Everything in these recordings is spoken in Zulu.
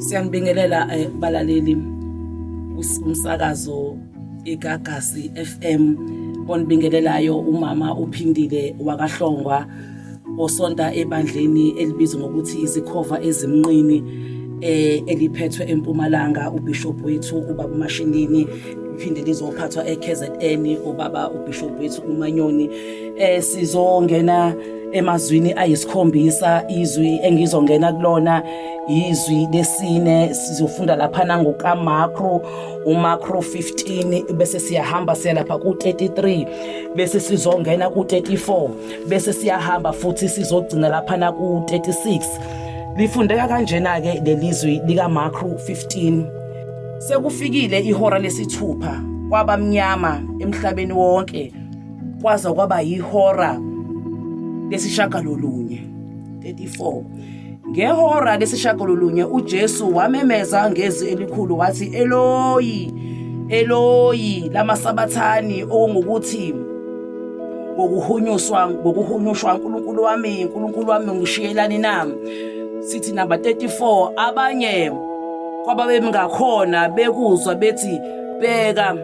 Siyanibingelela balaleli umsakazo iGagasi FM onibingelelayo umama uphindile wakaHlongwa osonta ebandleni elibizwa ngokuthi izikhova ezimnqini eliphethwe eMpumalanga. uBishop wethu ubaba Mashinini liphinde lizophathwa eKZN ubaba uBishop wethu uManyoni. Sizongena emazwini ayisikhombisa. Izwi engizongena kulona izwi lesine. Sizofunda lapha ngokaMakro, uMakro 15, bese siyahamba siya lapha ku33, bese sizongena ku34, bese siyahamba futhi sizogcina lapha ku36. Lifundeka kanjena ke lelizwi likaMakro 15. Sekufikile ihora lesithupha kwabamnyama emhlabeni wonke, kwaza kwaba yihora lesishagalolunye 34. Ngehora lesishagalolunye uJesu wamemeza ngezwi elikhulu wathi, Eloyi, Eloyi lama sabathani, okungukuthi ngokuhunyushwa uNkulunkulu wami ngishiyelani nami. Sithi number 34, abanye kwababemngakhona bekuzwa bethi, bheka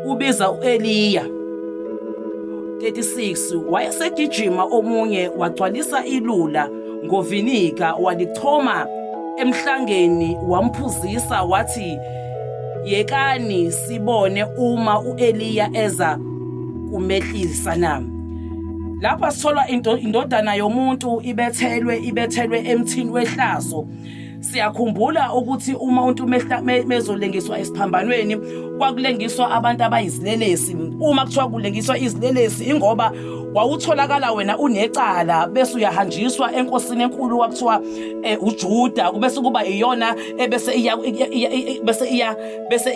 ubiza uEliya. 36, wayesegijima omunye wagcwalisa ilula ngovinika, walithoma emhlangeni wamphuzisa wathi, yekani sibone uma uEliya eza kumehlisa nami. Lapha sithola indodana yomuntu ibethelwe emthini wehlazo. Siyakhumbula ukuthi uma umuntu mezolengiswa esiphambanweni kwakulengiswa abantu abayizilelesi. Uma kuthiwa kulengiswa izilelesi ingoba wawutholakala wena unecala, bese uyahanjiswa enkosini enkulu wakuthiwa uJuda, bese kuba iyona bese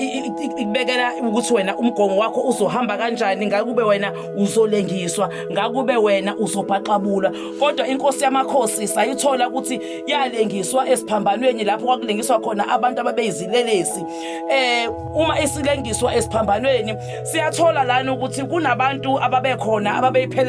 ibekela ukuthi wena umgongo wakho uzohamba kanjani, ngakube wena uzolengiswa, ngakube wena uzobhaqabula. Kodwa inkosi yamakhosi sayithola ukuthi yalengiswa esiphambanweni lapho kwakulengiswa khona abantu ababeyizilelesi. Uma isilengiswa esiphambanweni siyathola lana ukuthi kunabantu ababekhona ababeyiphelezela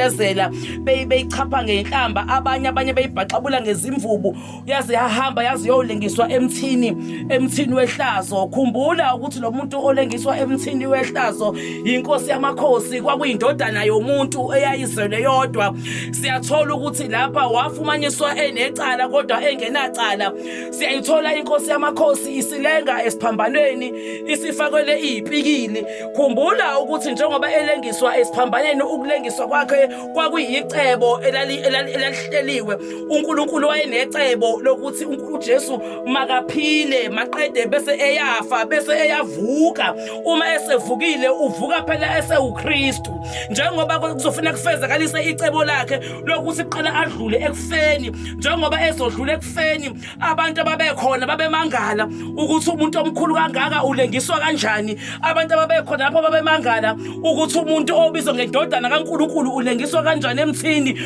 beyichapha ngenhlamba, abanye beyibhaqabula ngezimvubu, yaze yahamba yaze yolengiswa emthini wehlazo. Khumbula ukuthi lo muntu olengiswa emthini wehlazo inkosi yamakhosi, kwakuyindodana yomuntu eyayizelwe yodwa. Siyathola ukuthi lapha wafumanyiswa enecala kodwa engenacala. Siyayithola inkosi yamakhosi isilenga esiphambanweni, isifakwele iy'pikili. Khumbula ukuthi njengoba elengiswa esiphambanweni, ukulengiswa kwakhe kwakuyicebo elalihleliwe. uNkulunkulu wayenecebo lokuthi uJesu makaphile maqede bese eyafa bese eyavuka. Uma esevukile uvuka phela esewuKristu, njengoba kuzofuna kufezakalise icebo lakhe lokuthi qala adlule ekufeni. Njengoba ezodlula ekufeni, abantu ababekhona babemangala ukuthi umuntu omkhulu kangaka ulengiswa kanjani. Abantu ababekhona lapho babemangala ukuthi umuntu obizwa ngendodana kaNkulunkulu ulengiswa kanjani emthini.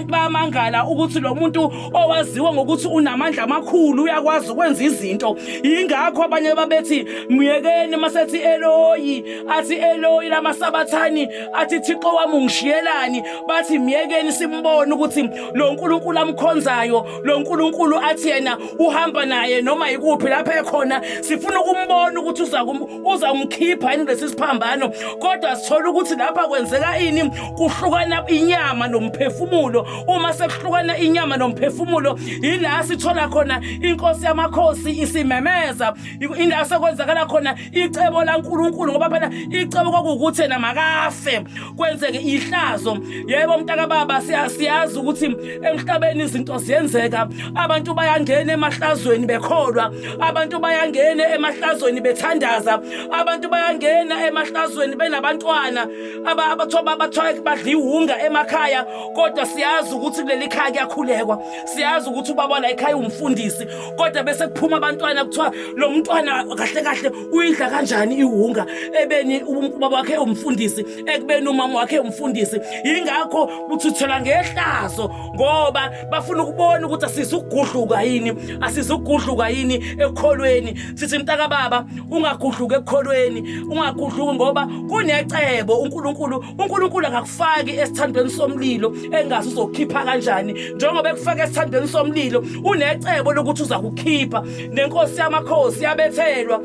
Bayamangala ukuthi lo muntu owaziwa ngokuthi unamandla amakhulu uyakwazi ukwenza izinto. Yingakho abanye babethi myekeni masethi Eloyi, athi Eloyi lama sabathani, athi Thixo wami ungishiyelani. Bathi myekeni simbone ukuthi lo nkulunkulu amkhonzayo, lo nkulunkulu athi yena uhamba naye noma ikuphi lapha ekhona, sifuna ukumbona ukuthi uzamkhipha yini lesi siphambano. Kodwa sithola ukuthi lapha kwenzeka ini, kuhlukana inyama nomphefumulo. Uma sekuhlukana inyama nomphefumulo, yila sithola khona inkosi yamakhosi isimemeza, ila sekwenzakala khona icebo laNkulunkulu. Ngoba phela icebo kwakuwukuthi yena makafe kwenzeke ihlazo. Yebo mntaka baba, siyazi ukuthi emhlabeni izinto ziyenzeka. Abantu bayangena emahlazweni bekholwa, abantu bayangena emahlazweni bethandaza, abantu bayangena emahlazweni benabantwana abathiwa badliwunga emakhaya. Kodwa siyazi ukuthi kuleli khaya kuyakhulekwa. Siyazi ukuthi ubaba la ekhaya umfundisi, kodwa bese kuphuma abantwana kuthiwa lo mntwana kahle kahle uyidla kanjani iwunga, ebeni ubaba wakhe umfundisi, ekubeni umama wakhe umfundisi. Yingakho uthuthola ngehlazo, ngoba bafuna ukubona ukuthi asizugudluka yini ekukholweni. Sithi mntaka baba, ungagudluka ekukholweni. emdlalweni ungagudluki ngoba kunecebo uNkulunkulu akakufaki esithandweni somlilo engazi uzokhipha kanjani njengoba ekufaka esithandweni somlilo unecebo lokuthi uza kukhipha nenkosi yamakhosi yabethelwa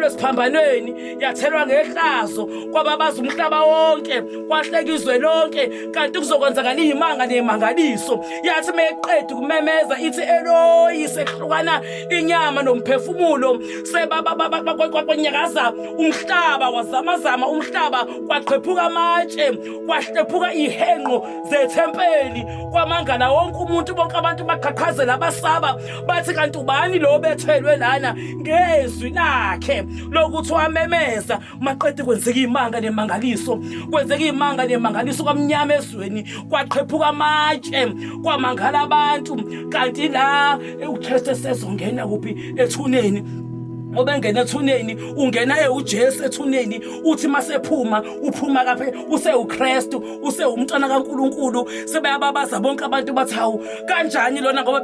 esiphambanweni yathelwa ngehlazo kwababaza umhlaba wonke kwahleka izwe lonke kanti kuzokwenzakala izimanga nemangaliso yathi meqedwe kumemeza ithi Eloyi sehlukana inyama nomphefumulo sebabanyakaza umhlaba wazamazama umhlaba kwaqhephuka amatshe kwahlephuka ihenqo zethempeli kwamangala wonke umuntu bonke abantu baqhaqhazela abasaba bathi kanti ubani lo bethelwe lana ngezwi lakhe lokuthi wamemeza maqede kwenzeka imanga nemangaliso kwamnyama ezweni kwaqhephuka amatshe kwamangala abantu kanti la uKristu sezongena kuphi ethuneni obengena ethuneni ungena uJesu ethuneni uthi masephuma uphuma kaphe uSeukristu usewumntwana kaNkuluNkulu sebayababaza bonke abantu bathi hawu kanjani lona ngoba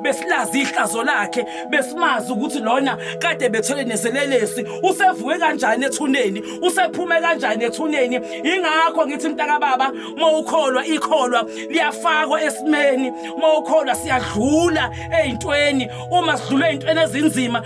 besilazi ihlazo lakhe besimazi ukuthi lona kade bethele neselelesi usevuke kanjani ethuneni usephume kanjani ethuneni ingakho ngithi mntaka baba mawukholwa ikholwa liyafakwa esimeni mawukholwa siyadlula ezintweni uma sidlula ezintweni ezinzima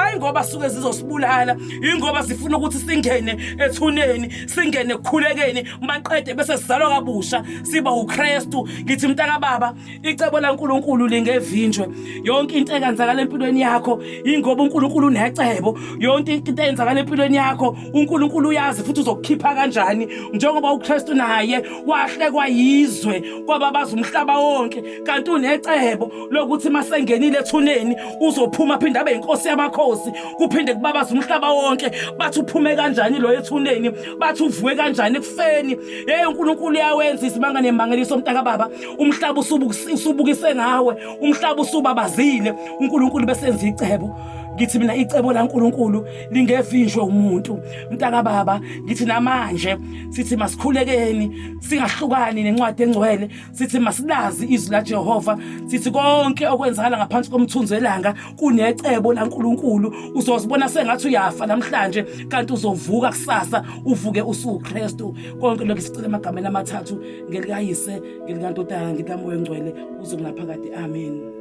hayi ngoba suke zizosibulala ingoba sifuna ukuthi singene ethuneni singene ekukhulekeni maqede bese sizalwa kabusha siba uKristu ngithi mntaka baba icebo laNkuluNkulu lingevinjwe yonke into ekenzakala empilweni yakho ingoba uNkulunkulu unecebo yonke into eyenzakala empilweni yakho uNkulunkulu uyazi futhi uzokukhipha kanjani njengoba uKristu naye wahlekwa yizwe kwababaza umhlaba wonke kanti unecebo lokuthi masengenile ethuneni uzophuma phinda abe inkosi yamakhosi kuphinde kubabaza umhlaba wonke bathi uphume kanjani lo ethuneni bathi uvuke kanjani ekufeni uNkulunkulu uyawenza isimanga nemangaliso mntaka baba umhlaba usubukise ngawe umhlaba usubabazile uNkulunkulu besenza icebo ngithi mina icebo laNkulunkulu lingevinjwe umuntu mntaka baba ngithi namanje sithi masikhulekeni singahlukani nencwadi engcwele sithi masilazi izwi laJehova sithi konke okwenzakala ngaphansi komthunzi welanga kunecebo laNkulunkulu uzosibona sengathi uyafa namhlanje kanti uzovuka kusasa uvuke usuKristu konke lokho sicela emagameni amathathu ngelikayise ngelikantodana ngikamoya engcwele uze kunaphakade amen.